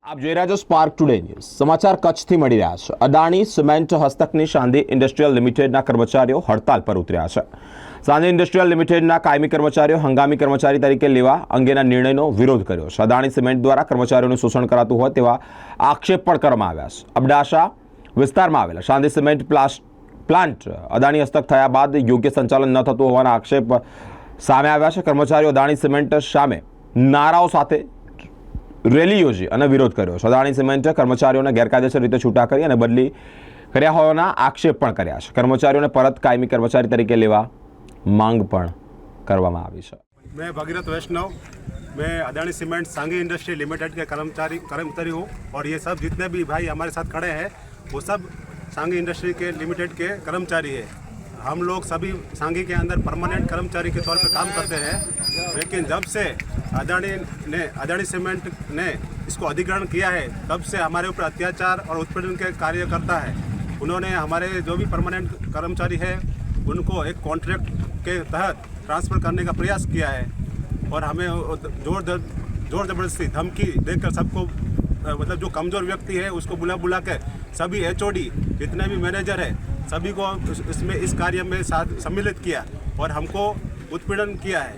આપ જોઈ રહ્યા છો સ્પાર્ક ટુડે ન્યૂઝ સમાચાર કચ્છથી મળી રહ્યા છે। અદાણી સિમેન્ટ હસ્તકની શાંતિ ઇન્ડસ્ટ્રીયલ લિમિટેડના કર્મચારીઓ હડતાલ પર ઉતર્યા છે। શાંતિ ઇન્ડસ્ટ્રીયલ લિમિટેડના કાયમી કર્મચારીઓ હંગામી કર્મચારી તરીકે લેવા અંગેના નિર્ણયનો વિરોધ કર્યો છે। અદાણી સિમેન્ટ દ્વારા કર્મચારીઓનું શોષણ કરાતું હોય તેવા આક્ષેપ પણ કરવામાં આવ્યા છે। અબડાસા વિસ્તારમાં આવેલા શાંતિ સિમેન્ટ પ્લાન્ટ અદાણી હસ્તક થયા બાદ યોગ્ય સંચાલન ન થતું હોવાના આક્ષેપ સામે આવ્યા છે। કર્મચારીઓ અદાણી સિમેન્ટ સામે નારાઓ સાથે રેલી યોજી અને વિરોધ કર્યો છે। અદાણી સિમેન્ટે કર્મચારીઓને ગેરકાયદેસર રીતે છૂટા કરી અને બદલી કર્યા હોવાના આક્ષેપ પણ કર્યા છે। કર્મચારીઓને પરત કાયમી કર્મચારી તરીકે લેવા માંગ પણ કરવામાં આવી છે। मैं भगीरथ वैष्णव, मैं अदानी सीमेंट सांगी इंडस्ट्री लिमिटेड के कर्मचारी हूँ और ये सब जितने भी भाई हमारे साथ खड़े हैं वो सब सांगी इंडस्ट्री के लिमिटेड के कर्मचारी है। हम लोग सभी सांगी के अंदर परमानेंट कर्मचारी के तौर पर काम करते हैं, लेकिन जब से अदानी सीमेंट ने इसको अधिग्रहण किया है तब से हमारे ऊपर अत्याचार और उत्पीड़न के कार्य करता है। उन्होंने हमारे जो भी परमानेंट कर्मचारी है उनको एक कॉन्ट्रैक्ट के तहत ट्रांसफ़र करने का प्रयास किया है और हमें जोर ज़बरदस्ती धमकी देकर सबको मतलब जो कमज़ोर व्यक्ति है उसको बुला के सभी HOD जितने भी मैनेजर है सभी को इसमें इस कार्य में सम्मिलित किया और हमको उत्पीड़न किया है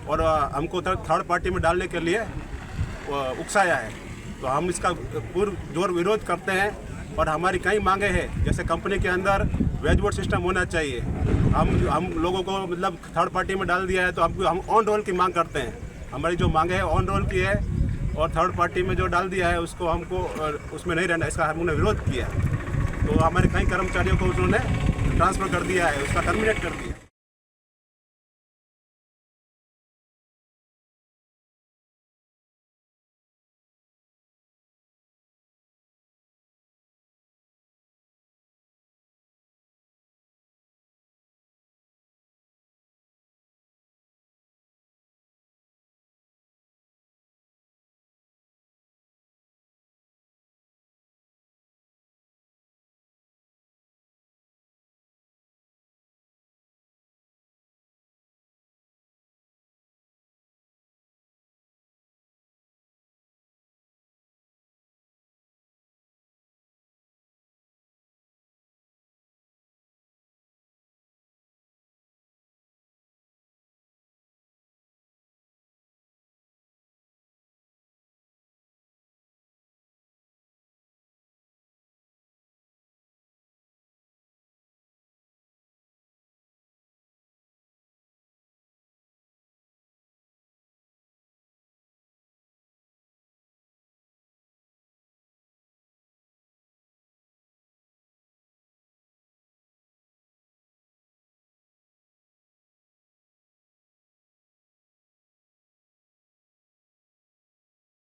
और हमको थर्ड पार्टी में डालने के लिए उकसाया है। तो हम इसका जोर विरोध करते हैं और हमारी कई मांगे हैं, जैसे कंपनी के अंदर वेज बोर्ड सिस्टम होना चाहिए। हम लोगों को मतलब थर्ड पार्टी में डाल दिया है तो हम ऑन रोल की मांग करते हैं। हमारी जो मांगे है ऑन रोल की है और थर्ड पार्टी में जो डाल दिया है उसको हमको उसमें नहीं रहना, इसका हमने विरोध किया। तो हमारे कई कर्मचारियों को उन्होंने ट्रांसफ़र कर दिया है, उसका टर्मिनेट कर दिया।